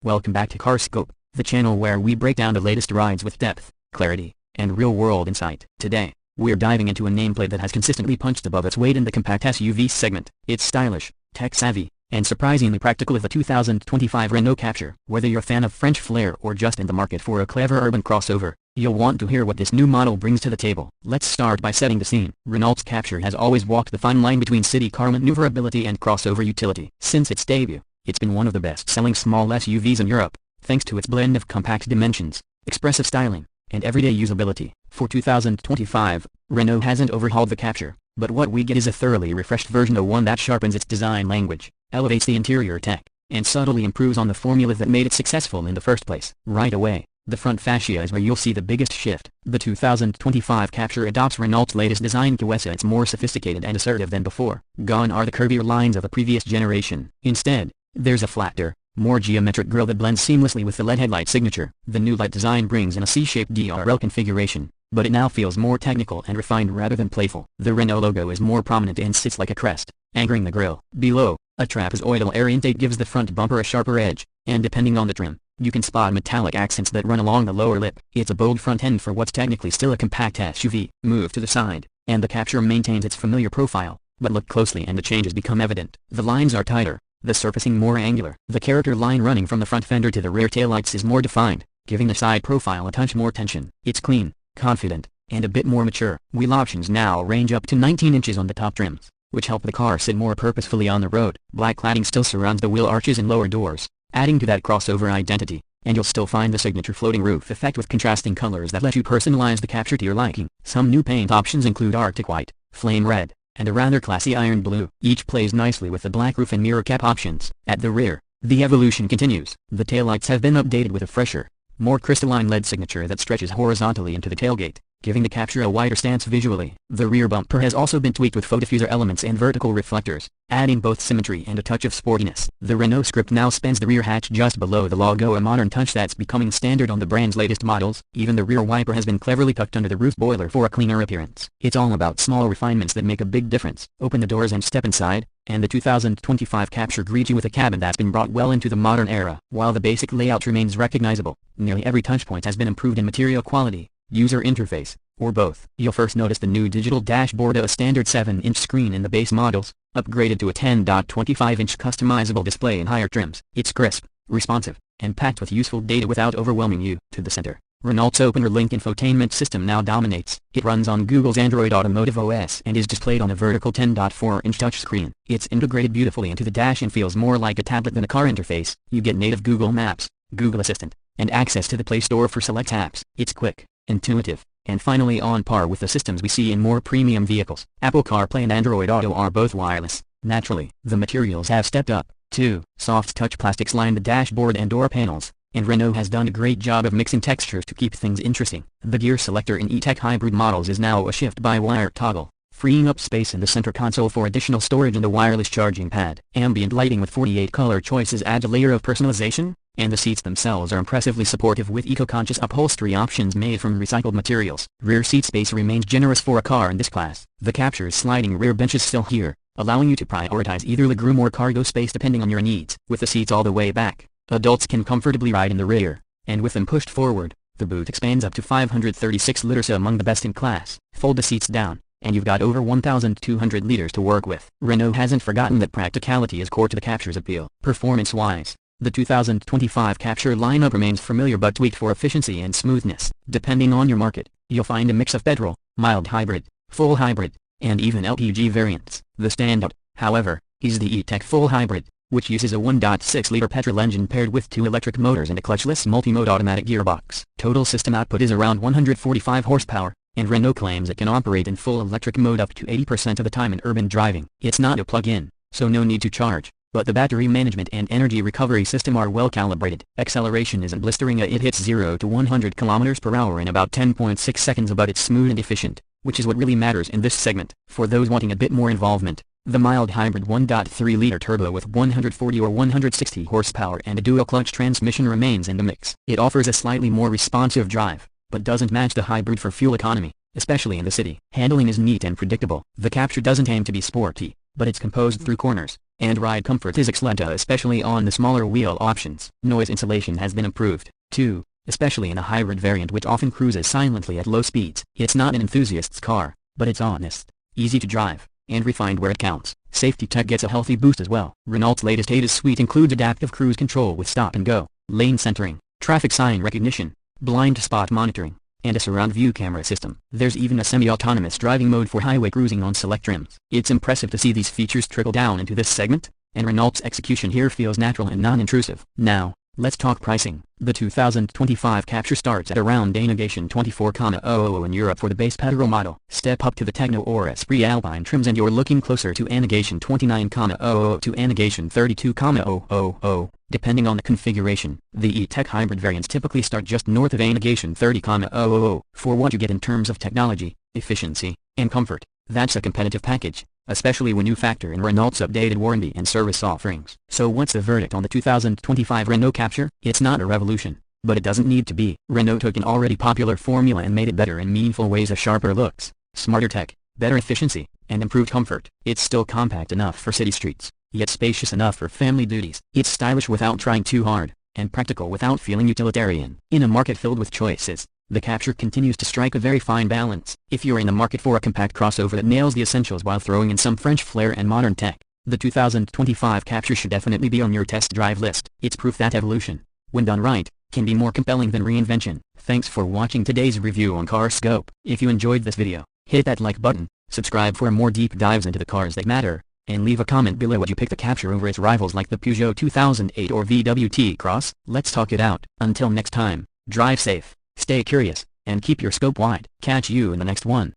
Welcome back to CarScope, the channel where we break down the latest rides with depth, clarity, and real-world insight. Today, we're diving into a nameplate that has consistently punched above its weight in the compact SUV segment. It's stylish, tech-savvy, and surprisingly practical with the 2025 Renault Captur. Whether you're a fan of French flair or just in the market for a clever urban crossover, you'll want to hear what this new model brings to the table. Let's start by setting the scene. Renault's Captur has always walked the fine line between city car maneuverability and crossover utility. Since its debut, it's been one of the best-selling small SUVs in Europe, thanks to its blend of compact dimensions, expressive styling, and everyday usability. For 2025, Renault hasn't overhauled the Captur, but what we get is a thoroughly refreshed version of one that sharpens its design language, elevates the interior tech, and subtly improves on the formula that made it successful in the first place. Right away, the front fascia is where you'll see the biggest shift. The 2025 Captur adopts Renault's latest design QS. It's more sophisticated and assertive than before. Gone are the curvier lines of a previous generation. Instead, there's a flatter, more geometric grille that blends seamlessly with the LED headlight signature. The new light design brings in a C-shaped DRL configuration, but it now feels more technical and refined rather than playful. The Renault logo is more prominent and sits like a crest, anchoring the grille. Below, a trapezoidal air intake gives the front bumper a sharper edge, and depending on the trim, you can spot metallic accents that run along the lower lip. It's a bold front end for what's technically still a compact SUV. Move to the side, and the Captur maintains its familiar profile, but look closely and the changes become evident. The lines are tighter, the surfacing more angular. The character line running from the front fender to the rear taillights is more defined, giving the side profile a touch more tension. It's clean, confident, and a bit more mature. Wheel options now range up to 19 inches on the top trims, which help the car sit more purposefully on the road. Black cladding still surrounds the wheel arches and lower doors, adding to that crossover identity, and you'll still find the signature floating roof effect with contrasting colors that let you personalize the Captur to your liking. Some new paint options include Arctic White, Flame Red, and a rather classy iron blue. Each plays nicely with the black roof and mirror cap options. At the rear, the evolution continues. The taillights have been updated with a fresher, more crystalline LED signature that stretches horizontally into the tailgate, giving the Captur a wider stance visually. The rear bumper has also been tweaked with faux diffuser elements and vertical reflectors, adding both symmetry and a touch of sportiness. The Renault script now spans the rear hatch just below the logo, a modern touch that's becoming standard on the brand's latest models. Even the rear wiper has been cleverly tucked under the roof boiler for a cleaner appearance. It's all about small refinements that make a big difference. Open the doors and step inside, and the 2025 Captur greets you with a cabin that's been brought well into the modern era. While the basic layout remains recognizable, nearly every touchpoint has been improved in material quality, user interface, or both. You'll first notice the new digital dashboard, a standard 7-inch screen in the base models, upgraded to a 10.25-inch customizable display in higher trims. It's crisp, responsive, and packed with useful data without overwhelming you. To the center, Renault's OpenR Link infotainment system now dominates. It runs on Google's Android Automotive OS and is displayed on a vertical 10.4-inch touchscreen. It's integrated beautifully into the dash and feels more like a tablet than a car interface. You get native Google Maps, Google Assistant, and access to the Play Store for select apps. It's quick, intuitive, and finally on par with the systems we see in more premium vehicles. Apple CarPlay and Android Auto are both wireless. Naturally, the materials have stepped up, too. Soft touch plastics line the dashboard and door panels, and Renault has done a great job of mixing textures to keep things interesting. The gear selector in E-Tech hybrid models is now a shift-by-wire toggle, freeing up space in the center console for additional storage and a wireless charging pad. Ambient lighting with 48 color choices adds a layer of personalization, and the seats themselves are impressively supportive with eco-conscious upholstery options made from recycled materials. Rear seat space remains generous for a car in this class. The Captur's sliding rear bench is still here, allowing you to prioritize either legroom or cargo space depending on your needs. With the seats all the way back, adults can comfortably ride in the rear, and with them pushed forward, the boot expands up to 536 liters, among the best in class. Fold the seats down, and you've got over 1,200 liters to work with. Renault hasn't forgotten that practicality is core to the Captur's appeal. Performance-wise, the 2025 Captur lineup remains familiar but tweaked for efficiency and smoothness. Depending on your market, you'll find a mix of petrol, mild hybrid, full hybrid, and even LPG variants. The standout, however, is the E-Tech full hybrid, which uses a 1.6-liter petrol engine paired with 2 electric motors and a clutchless multi-mode automatic gearbox. Total system output is around 145 horsepower, and Renault claims it can operate in full electric mode up to 80% of the time in urban driving. It's not a plug-in, so no need to charge, but the battery management and energy recovery system are well calibrated. Acceleration isn't blistering. It hits 0 to 100 km/h in about 10.6 seconds, but it's smooth and efficient, which is what really matters in this segment. For those wanting a bit more involvement, the mild hybrid 1.3-liter turbo with 140 or 160 horsepower and a dual-clutch transmission remains in the mix. It offers a slightly more responsive drive, but doesn't match the hybrid for fuel economy, especially in the city. Handling is neat and predictable. The Captur doesn't aim to be sporty, but it's composed through corners, and ride comfort is excellent, especially on the smaller wheel options. Noise insulation has been improved, too, especially in a hybrid variant which often cruises silently at low speeds. It's not an enthusiast's car, but it's honest, easy to drive, and refined where it counts. Safety tech gets a healthy boost as well. Renault's latest ADAS suite includes adaptive cruise control with stop and go, lane centering, traffic sign recognition, blind spot monitoring, and a surround view camera system. There's even a semi-autonomous driving mode for highway cruising on select trims. It's impressive to see these features trickle down into this segment, and Renault's execution here feels natural and non-intrusive. Now, let's talk pricing. The 2025 Captur starts at around negation 24,000 in Europe for the base petrol model. Step up to the Techno or Esprit Alpine trims and you're looking closer to negation 29,000 to negation 32,000, depending on the configuration. The E-Tech hybrid variants typically start just north of negation 30,000. For what you get in terms of technology, efficiency, and comfort, that's a competitive package, especially when you factor in Renault's updated warranty and service offerings. So what's the verdict on the 2025 Renault Captur? It's not a revolution, but it doesn't need to be. Renault took an already popular formula and made it better in meaningful ways: a sharper looks, smarter tech, better efficiency, and improved comfort. It's still compact enough for city streets, yet spacious enough for family duties. It's stylish without trying too hard, and practical without feeling utilitarian. In a market filled with choices, the Captur continues to strike a very fine balance. If you're in the market for a compact crossover that nails the essentials while throwing in some French flair and modern tech, the 2025 Captur should definitely be on your test drive list. It's proof that evolution, when done right, can be more compelling than reinvention. Thanks for watching today's review on CarScope. If you enjoyed this video, hit that like button, subscribe for more deep dives into the cars that matter, and leave a comment below what you pick the Captur over its rivals like the Peugeot 2008 or VW T-Cross. Let's talk it out. Until next time, drive safe, stay curious, and keep your scope wide. Catch you in the next one.